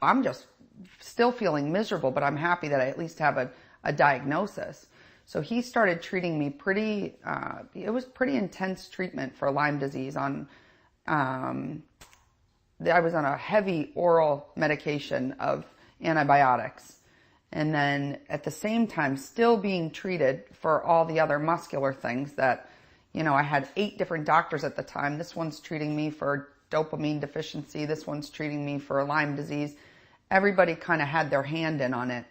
I'm just still feeling miserable, but I'm happy that I at least have a diagnosis. So he started treating me it was pretty intense treatment for Lyme disease. I was on a heavy oral medication of antibiotics. And then at the same time, still being treated for all the other muscular things that, I had 8 different doctors at the time. This one's treating me for dopamine deficiency. This one's treating me for Lyme disease. Everybody kind of had their hand in on it,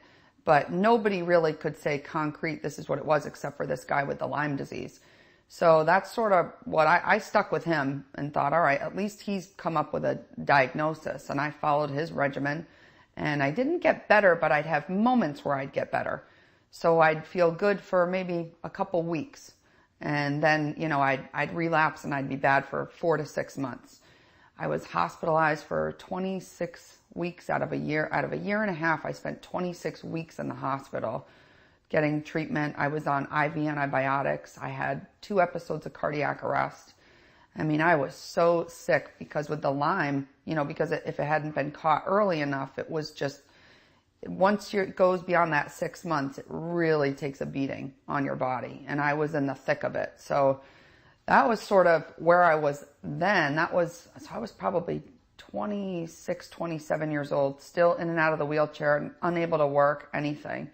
but nobody really could say concrete, this is what it was, except for this guy with the Lyme disease. So that's sort of what I stuck with him and thought, all right, at least he's come up with a diagnosis. And I followed his regimen, and I didn't get better, but I'd have moments where I'd get better. So I'd feel good for maybe a couple weeks. And then, I'd relapse and I'd be bad for 4 to 6 months. I was hospitalized for 26 weeks out of a year. Out of a year and a half, I spent 26 weeks in the hospital getting treatment. I was on IV antibiotics. I had 2 episodes of cardiac arrest. I mean, I was so sick because with the Lyme, because if it hadn't been caught early enough, it was just, once it goes beyond that 6 months, it really takes a beating on your body. And I was in the thick of it. So that was sort of where I was then. I was probably 26, 27 years old, still in and out of the wheelchair and unable to work anything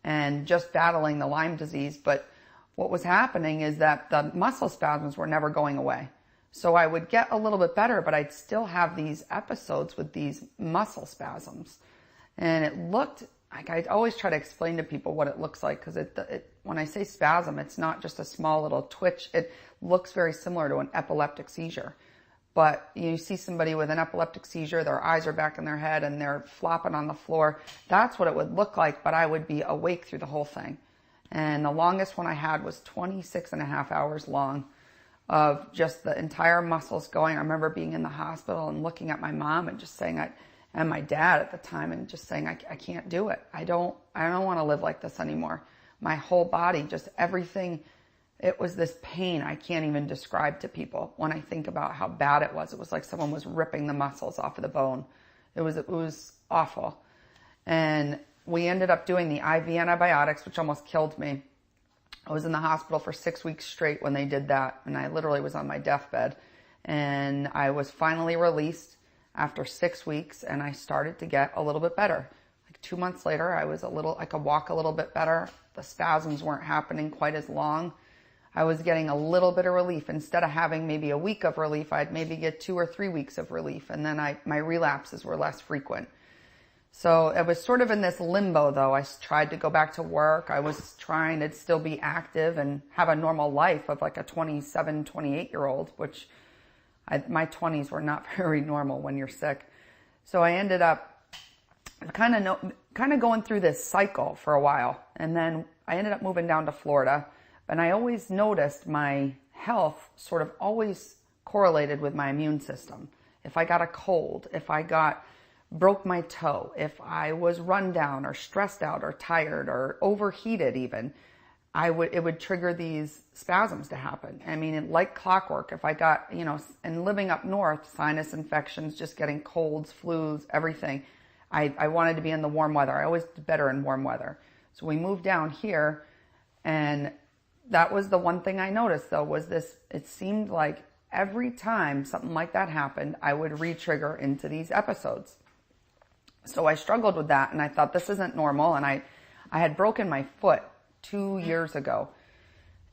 and just battling the Lyme disease. But what was happening is that the muscle spasms were never going away. So I would get a little bit better, but I'd still have these episodes with these muscle spasms. And it looked like, I always try to explain to people what it looks like, because when I say spasm, it's not just a small little twitch. It looks very similar to an epileptic seizure. But you see somebody with an epileptic seizure, their eyes are back in their head and they're flopping on the floor. That's what it would look like, but I would be awake through the whole thing. And the longest one I had was 26 and a half hours long of just the entire muscles going. I remember being in the hospital and looking at my mom and just saying, and my dad at the time, and just saying, I can't do it. I don't want to live like this anymore. My whole body, just everything, it was this pain I can't even describe to people. When I think about how bad it was like someone was ripping the muscles off of the bone. It was awful. And we ended up doing the IV antibiotics, which almost killed me. I was in the hospital for 6 weeks straight when they did that, and I literally was on my deathbed. And I was finally released after 6 weeks, and I started to get a little bit better. Like 2 months later, I could walk a little bit better. The spasms weren't happening quite as long. I was getting a little bit of relief. Instead of having maybe a week of relief, I'd maybe get 2 or 3 weeks of relief, and then my relapses were less frequent. So it was sort of in this limbo, though. I tried to go back to work. I was trying to still be active and have a normal life of like a 27, 28-year-old, which my 20s were not very normal when you're sick. So I ended up kind of going through this cycle for a while. And then I ended up moving down to Florida. And I always noticed my health sort of always correlated with my immune system. If I got a cold, if I broke my toe, if I was run down or stressed out or tired or overheated even, it would trigger these spasms to happen. I mean, like clockwork. If I got, and living up north, sinus infections, just getting colds, flus, everything. I wanted to be in the warm weather. I always did better in warm weather. So we moved down here, and that was the one thing I noticed, though, was this. It seemed like every time something like that happened, I would re-trigger into these episodes. So I struggled with that, and I thought, this isn't normal. And I had broken my foot 2 years ago,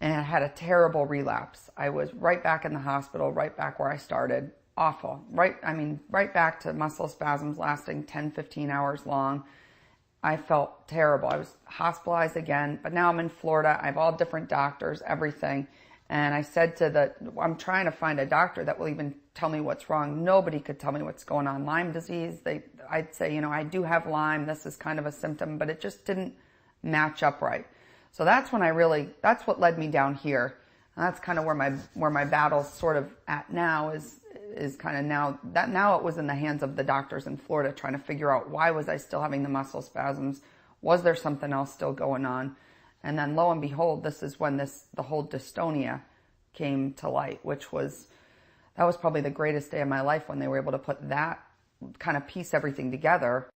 and I had a terrible relapse. I was right back in the hospital, right back where I started. Awful. Right back to muscle spasms lasting 10, 15 hours long. I felt terrible. I was hospitalized again, but now I'm in Florida. I have all different doctors, everything. And I said I'm trying to find a doctor that will even tell me what's wrong. Nobody could tell me what's going on. Lyme disease, I'd say, I do have Lyme. This is kind of a symptom, but it just didn't match up right. So that's what led me down here. And that's kind of where my battle's sort of at now is kind of now it was in the hands of the doctors in Florida trying to figure out, why was I still having the muscle spasms? Was there something else still going on? And then lo and behold, this is when the whole dystonia came to light, that was probably the greatest day of my life when they were able to put that kind of piece everything together.